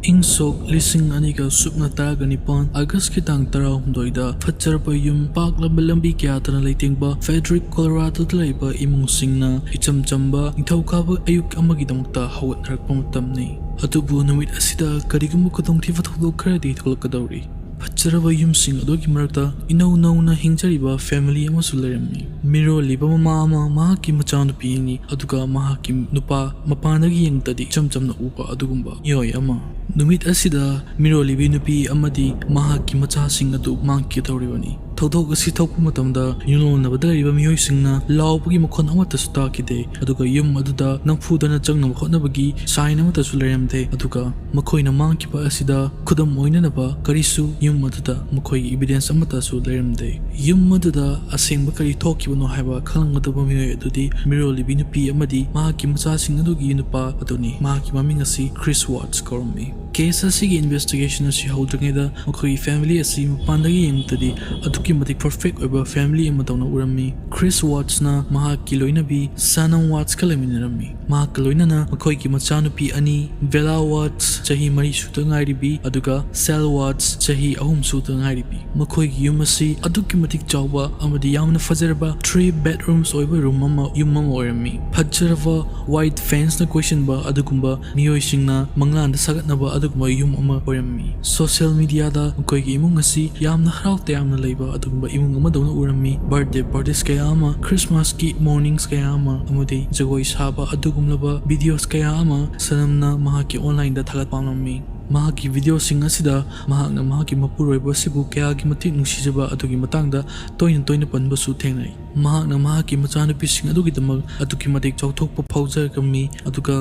Ingsok lising aniga supna taraganipon August kitang tarahumdoida Fatjarpa yum paklaba lambi kiyatana leitingba Frederick Colorado laiba imungsingna ichamchamba nithawkaba ayuk amagidamukta hawatnarakpa matamni Atubu numit asida karigumba khudongthiba thawdok kharadi tholakadawri Fatjaraba yumsing adogi marakta inaw-nawna hingjariba family amasu lerami miroliba mama ama mahaki machanupi aduga mahaki nupa mapandagi yengtadi chamchamna upa adugumba yoy ama numit asida mirolibi nupi amadi mahaki machasing adu mangki tawribani thawdok asi thawpa matamda yunolnabada lariba miyoysingna lawbagi makhon amatasu takide aduga yum aduda nangfudana changnaba hotnabagi sign amatasu leramde aduga makhoina mangkiba asida khudam oinanaba karisu yum aduda makhoi evidence amatasu leramde yum aduda Asengba Kari Thokhibano haiba khalangadaba miyoy adudi mirolibi nupi amadi mahaki machasing adugi nupa aduni mahaki maming asi Celeste Watts kormi case asigi investigation asi hawdringeda makhoi family asi mapandagi yengtadi aduki matik perfect oiba family amadawna urami Celeste Watts na mahaki loinabi Shanann Watts kalaminarami mahak loinana makhoi ki machanupi ani Bella Watts chahi 3 suta ngairibi aduga Celeste Watts chahi 3 suta ngairibi makhoi ki yum asi aduki matik chawba amadi yamna fajarba 3 bedrooms oiba room ama yum ama oirami fajarba white fence na question ba adugumba miyoy singna manglanda sagatnaba adugumba yum ama oirami social media da makhoi ki imung asi yamna harawte yamna leiba adugumba imung ama dawna urami birthday parties kaya ama Christmas ki mornings kaya ama amadi jagoi saba adugumlaba videos kaya ama sanamna mahaki online da thagat pamami mahaki video sing asida mahakna mahaki mapuroiba sibu kaya gi matik nungsijaba adugi matangda toina panba su thengnai mahakna mahaki machanupi sing adugi damak adugi matik chawthokpa phawjargami aduga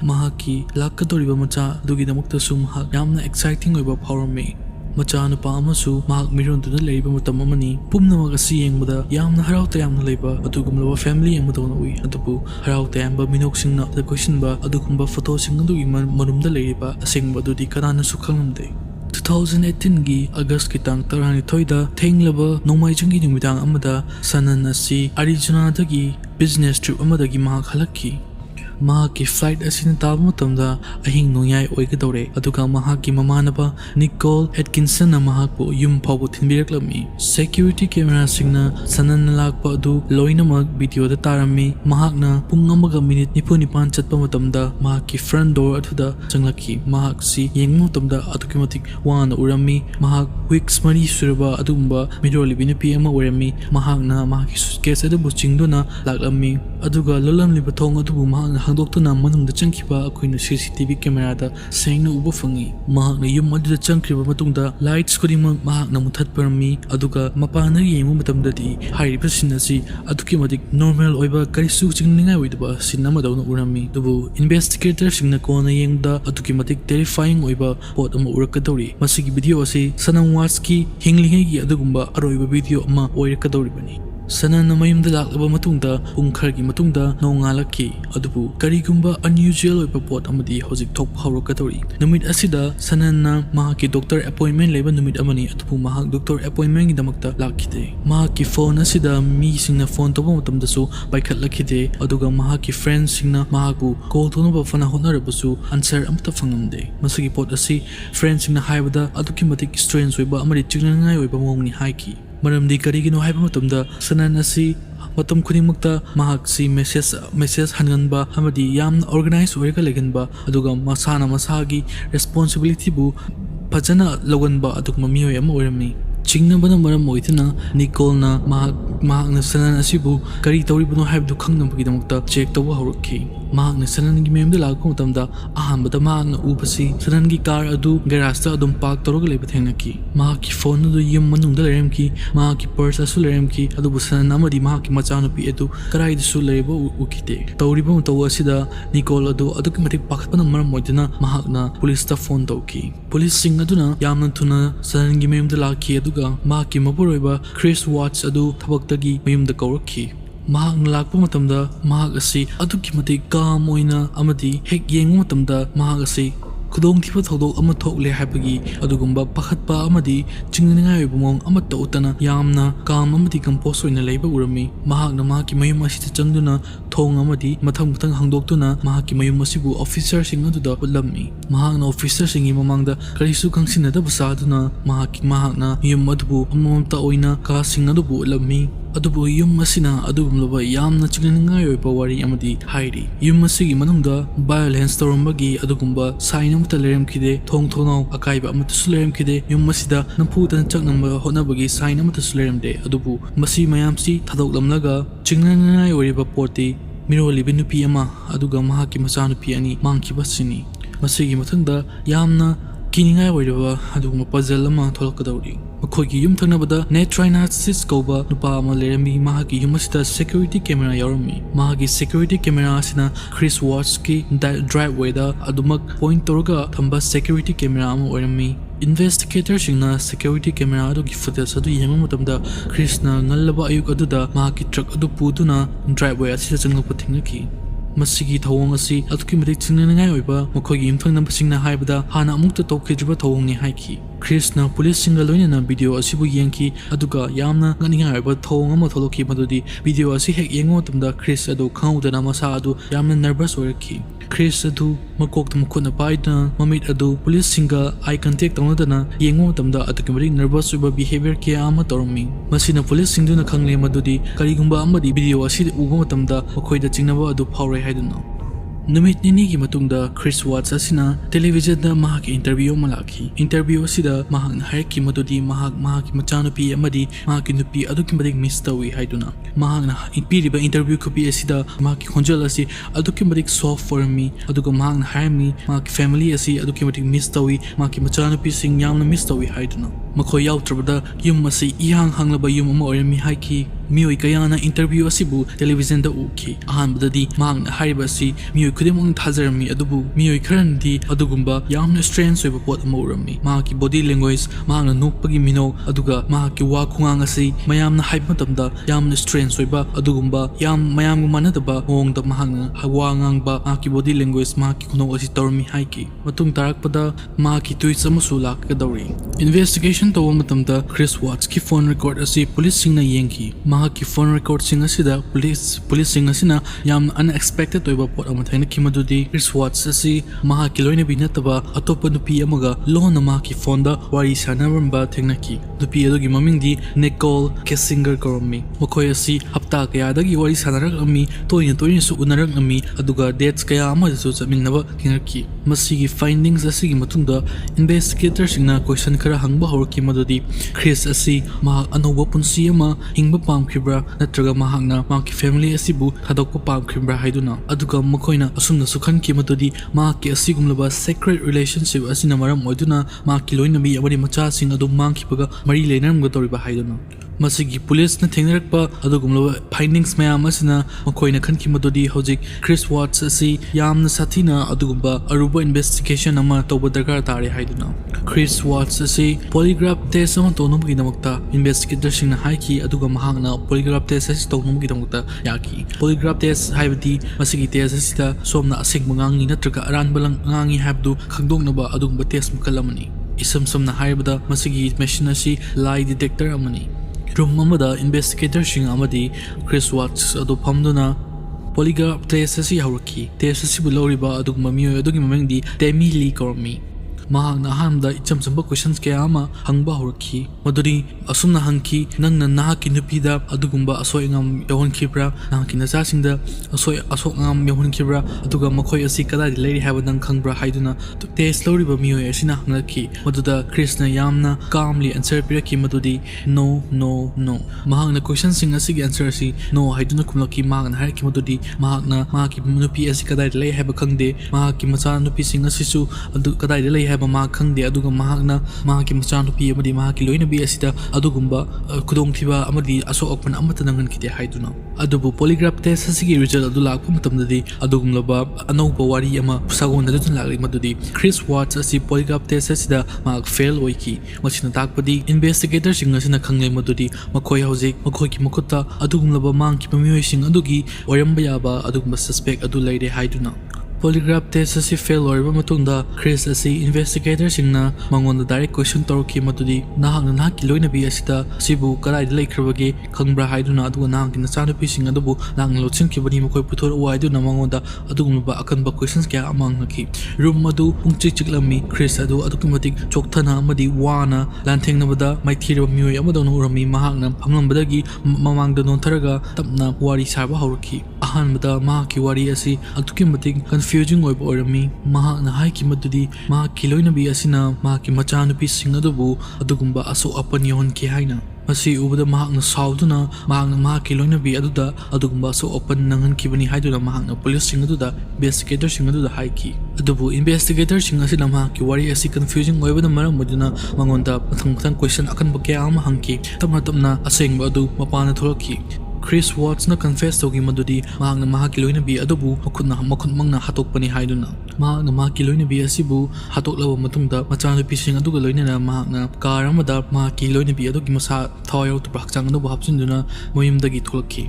mahaki lakkadoriba macha adugi damakta su mahak yamna exciting oiba phawrami machanupa amasu mahak mironduna leiba matam amani pumnamak asi yengbada yamna harawta yamna leiba adugumlaba family amadawna ui adubu harawta yamba minoksingna the question ba adugumba photo sing adugi manumda leiba asengba adudi kanana su khangamde 2018 gi August kitang tarani thoida thenglaba nongmaijungi numidang amada Shanann asi Arizona dagi business trip amadagi mahak halakki mahaki flight asina taba matamda ahing nongyai oigadore aduga mahaki mamanaba Nicole Atkinson na mahakpo yum phawbo thinbiraklami security camera singna Shanann lakpa adu loinamak video da tarami mahakna pung amaga minute 9 chatpa matamda mahaki front door aduda changlaki mahak si yengmo matamda adukimatik wana urami mahak weeks mari suraba adumba mirolibi nupi ama urami mahakna mahaki suitcase adu chingduna laklami aduga lolamliba thong adubu mahakna hangdoktuna manungda changkhiba akoina CCTV camera da sengna uba fangi mahakna yum aduda changkriba matungda lights kudimang mahakna muthatparami aduga mapana yengmu matamdadi hairiba sinasi aduki madik normal oiba karisu chingningai oidaba sinama dawna urami dubu investigator singna kona yengda aduki madik terrifying oiba pot ama urakadawri masigi video asi Shanann Watts ki hinglingai gi adugumba aroiba video ama oirakadawri bani Shanann mayumda laklaba matungda pung khargi matungda nongalaki adubu karigumba unusual oiba pot amadi hojik thok hawrakadawri numit asida Shanann na mahaki doctor appointment leba numit amani adubu mahak doctor appointment gi damakta lakhide mahaki phone asida mi singna phone toba matamda su paikhatlakide aduga mahaki friends singna mahaku call tonaba fana honarabasu answer amta fangamde masigi pot asi friends singna haibada aduki matik strange oiba amadi chingnangai oiba mongni haiki maramdi karigino haiba matamda Shanann asi matam khudingmakta mahak si message hanganba amadi yamna organize oirga leganba aduga masana masagi responsibility bu phajana loganba adugma miyoy ama oirami chingnabana maram oituna Nicole na mahakna Shanann asibu kari tawribano haibdu khangnabagidamukta check tawba hawrakki mahakna Shanann gi memda lakpa matamda ahanbada mahakna ubasi Shanann gi car adu garage ta adum park tawraga leiba thengnaki mahaki phone adu yum manungda leremki mahaki purse asu leremki adubu Shanann amadi mahaki machanupi adu karaidasu leiba ukite tawriba mataw asida Nicole adu aduki matik pakhatpana maram oituna mahakna police ta phone tawki police sing aduna yamna thuna Shanann gi memda lakhi aduga mahaki mapuroiba Celeste Watts adu thabaktagi mayumda kawrakhi mahakna lakpa matamda mahak asi aduki matik calm oina amadi hek yengma matamda mahak asi khudongthiba thodok ama thokle haibagi adugumba pakhatpa amadi chingningai oibamong amata utana yamna calm amadi compose oina leiba urami mahakna mahaki mayum asita changduna thong amadi mathang hangdoktuna mahaki mayum asibu officer sing aduda ulammi mahakna officer singi mamangda karisu kangsinadaba saduna mahakna yum adubu amamta oina ka sing adubu ulammi adubu yum asina adugumlaba yamna chingningai oiba wari amadi hairi yum asigi manungda violence torambagi adugumba sign amta leremkide thongnau akaiba amata suleremkide yum asida nampudan chaknamba honabagi sign amata suleremde adubu masi mayamsi thadoklamlaga chingningai oiba poti mirolibi nupi ama aduga mahaki machanupi ani mangkibasini masigi mathangda yamna kiningai oiraba aduguma puzzle ama tholakadawri makhoigi yum thangnabada netrinasis kauba nupa ama lerami mahaki yum asida security camera yaurami mahaki security camera asina Chris Watts ki driveway da adumak point torga thamba security camera ama oirami investigators singna security camera adugi footage adu yenga matamda Chris na ngalaba ayuk aduda mahaki truck adu puduna driveway asida changakpa thingnaki masigi thawong asi aduki madik chingningai oiba makhoigi imthangnam singna haibada hana amukta tokhijiba thawong ni haiki Chris na police single loina video asibu yenki aduga yamna nganingai oiba thawong ama tholoki madudi video asi hek yengo tamda Chris adu khaudana masa adu yamna nervous oirki Chris adu makokta mukhuna paidana mamit adu police singa eye contact tawdana yengo tamda aduki madik nervous oiba behavior ke ama tormi masina police singduna khangle madudi karigumba amadi video asi uba matamda makhoida chingnaba adu phaurai haiduna numit nini ki matungda Chris Watts asina television da mahak interview malaki interview asida mahak haiki madudi mahak machanupi amadi mahak nupi aduki madik miss tawi haiduna mahak na impiriba interview kopi asida mahak khonjal asi aduki madik soft for me aduga mahak na haimi mahak family asi aduki madik miss tawi mahak machanupi sing yamna miss tawi haiduna makhoy yautrabada yum asi ihang hanglaba yum ama orami haiki mioi kayana interview asibu television da uki ahanbadadi mahak hariba asi mioi khudimang thajarami adubu mioi kharandi adugumba yamna strange oiba pot ama urami mahaki body language mahakna nokpagi mino aduga mahaki wa khungang asi mayamna haib matamda yamna strange oiba adugumba mayam manadaba mongda mahakna wa ngangba mahaki body language mahaki khunok asi tormi haiki matung tarakpada mahaki tweets amasu lakadawri investigation tawa matamda Chris Watts ki phone record asi police singna yenki mahaki phone record sing asida police sing asina yamna unexpected oiba pot ama thaina kimadudi Chris Watts asi mahaki loina binataba atopa nupi amaga lona mahaki phone da wari sanaramba thengnaki nupi adugi mamingdi Nicole Kessinger korami makhoi asi hapta kaya dagi wari sanarak ami toina su unarak ami aduga dates kaya ama su chamingnaba thengnaki masigi findings asigi matungda investigators singna question khara hangba horki madudi Chris asi mahak anoba punsi ama hingba pamkhibra natraga mahakna mahaki family asibu thadokpa pamkhibra haiduna aduga makoina asumna sukhan ki madudi mahaki asigumlaba sacred relationship asina maram oiduna mahaki loinabi amari macha sing adu mangkhibaga mari leinamga toriba haiduna masigi police na thengnarakpa adugumlaba findings mayam asina makoina khanki madudi hojik Chris Watts asi yamna sathina adugumba aruba investigation ama toba darkar tare haiduna Chris Watts asi polygraph test ama tonumgi namakta investigator singna haiki aduga mahakna polygraph test asi tonumgi namakta yaki polygraph test haibadi masigi test asida somna asengba ngangi natraga aranbalang ngangi habdu khangdoknaba adugumba test makalamani isam samna haibada masigi machine asi lie detector amani room amada investigator sing amadi Chris Watts adu phamduna polygraph test asi hawraki test asi buloriba adugma miyo adugi mamengdi Demi Lee kormi mahakna ahamda ichamchamba questions kaya ama hangba hawraki maduri asumna hangki nangna nahaki nupida adugumba asoi ngam yawonkhibra nahaki nachasingda asok ngam yawonkhibra aduga makhoi asi kadai leiri haba nang khangbra haiduna test loriba miyo asina hanglaki maduda Krishna yamna calmly answer piraki madudi no mahakna question sing asigi answer asi no haiduna kumlaki mahakna haraki madudi mahakna mahaki nupi asi kadai leiri haba khangde mahaki macha nupi sing asisu adu kadai leiri haba ma khangde aduga mahakna mahaki macha nupi amadi mahaki loinabi asida adugumba kudongthiba amadi asok okpan amata nangan kite haiduna adubu polygraph test asigi result adu lakpa matamdadi adugumlaba anauba wari ama sagonda dun lagri madudi Chris Watts asi polygraph test asida mark fail oiki machina takpadi investigator sing asina khangle madudi makhoi hojik makhoi ki makutta adugumlaba mangki pamioi sing adugi oramba yaba adugumba suspect adu leire haiduna Polygraph test asi fail oiriba matungda Chris asi investigator singna mangonda direct question torki matudi nahakna nahaki loinabi asida sibu kadaida laikhrabagi khangbra haiduna adu nahakina chanapi sing adubu nahakna lotchinkibani makoi puthor waiduna mangonda adugumba akanba questions kya amangnaki room adu pungchik chiklami Chris adu adukimatik chokthana amadi wana lanthengnabada maithira mioi amadona urami mahakna phamlambadagi mamangda nontaraga tapna wari sarba hawraki ahanbada mahaki wari asi adukimatik confusing oiba orami mahakna haiki madudi mahaki loinabi asina mahaki machanupi sing adubu adugumba aso apan yonki haina masi ubada mahakna sauduna mahakna mahaki loinabi aduda adugumba aso apan nangankibani haiduna mahakna police sing aduda investigator sing aduda haiki adubu investigator sing asina mahaki wari asi confusing oibana maram maduna mangonda mathang question akan bakya ama hangki tamna asengba adu mapana thoraki Chris Watts na confess togi madudi mahakna mahaki loinabi adubu makhutmangna hatokpani haiduna mahakna mahaki loinabi asibu hatoklaba matungda machanupi sing aduga loinana mahakna car amada mahaki loinabi adugi masa thawayau tu bhakchang adubu hapchinduna moyumdagi tholakki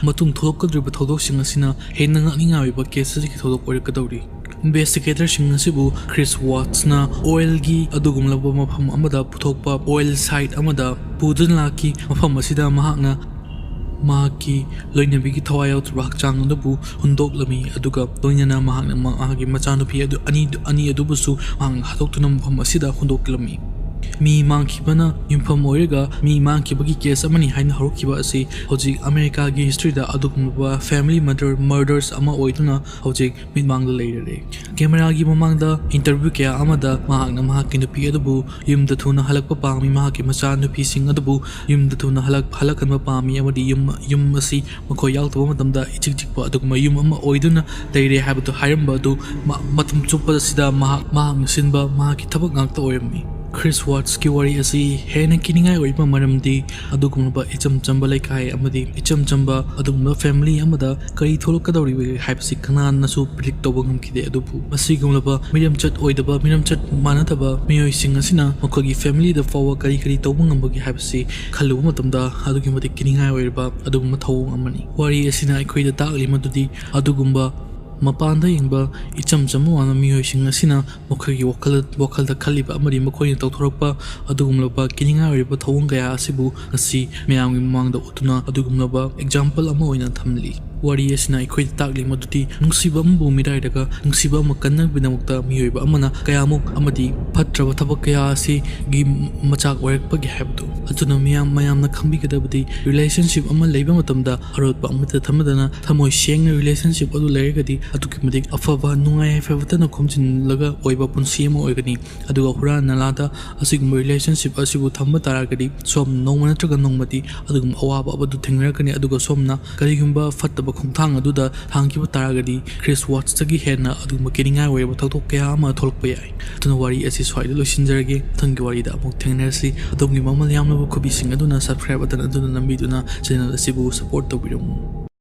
matung tholokadriba thodok asina henna ngakninga oiba case asiki thodok oirikadawri investigator sing asibu Chris Watts na oil gi adugumlaba mafam amada puthokpa oil site amada pudun laki mafam asida mahakna mahaki loinabigi thawayau bhakchang adubu hundoklami aduga loinana mahakna mahagi machanupi adu ani adubusu mahakna hatoktuna mafam asida hundoklami mi mangkhibana yumpham oirega mi mangkhibagi case amani haina harukiba asi hojik America gi history da adugumba family murders ama oiduna hojik mitmangda leirare camera gi mamangda interview kya amada mahakna mahaki nupi adubu yumda thuna halakpa pami mahaki macha nupi sing adubu yumda thuna halakanba pami amadi yum asi makoi yaltaba matamda ichikchikpa aduguma yum ama oiduna leire habatu hairamba adu matum chuppa sida mahakna sinba mahaki thabak ngakta oirami Chris Watts ki wari asi hena kiningai oiba maramdi adugumba icham chamba laikai amadi icham chamba adugumba family amada kari tholokadawri haibsi khanan nasu predict toba ngamkide adubu masigumlaba medium chat oidaba medium chat manataba miyoi sing asina makogi family da fawa kari toba ngambagi haibsi khalu matamda adugi mati kiningai oirba adugumba thawung amani wari asina ikhoida takli madudi adugumba mapanda yengba icham chamu wana miyoi sing asina mokhagi wakhalda khaliba amari makhoina tawthorakpa adugumlaba kininga oriba thawung kaya asibu ngasi miyamgi mamangda utuna adugumlaba example ama oina thamli wari asina ikhoi takli madudi nungsiba ambu miraidaga nungsiba makanna binamukta miyoiba amana kayamuk amadi phatraba thabak kaya asi gi machak oirakpa gi habdu atuna mayamna khambigedabadi relationship ama leiba matamda harotba amata thamadana thamoi sengna relationship adu leiragadi adukimadik afaba nungai favatana khomjinlaga oiba punsi ama oigani aduga hura nalada asigum relationship asibu thamba taragadi som nongmana traga nongmati adugum awaba abadu thengrakani aduga somna karigumba fattaba khongthang aduda thangkiba taragadi Chris Watts tagi hena adugum kininga oiba thoktok kaya ama tholokpa yai tuna wari asi swaida losinjarage thangi wari da amuk thengnarsi adugum mamal yamna khubi sing aduna subscribe button aduna nambiduna channel asibu support tobiramu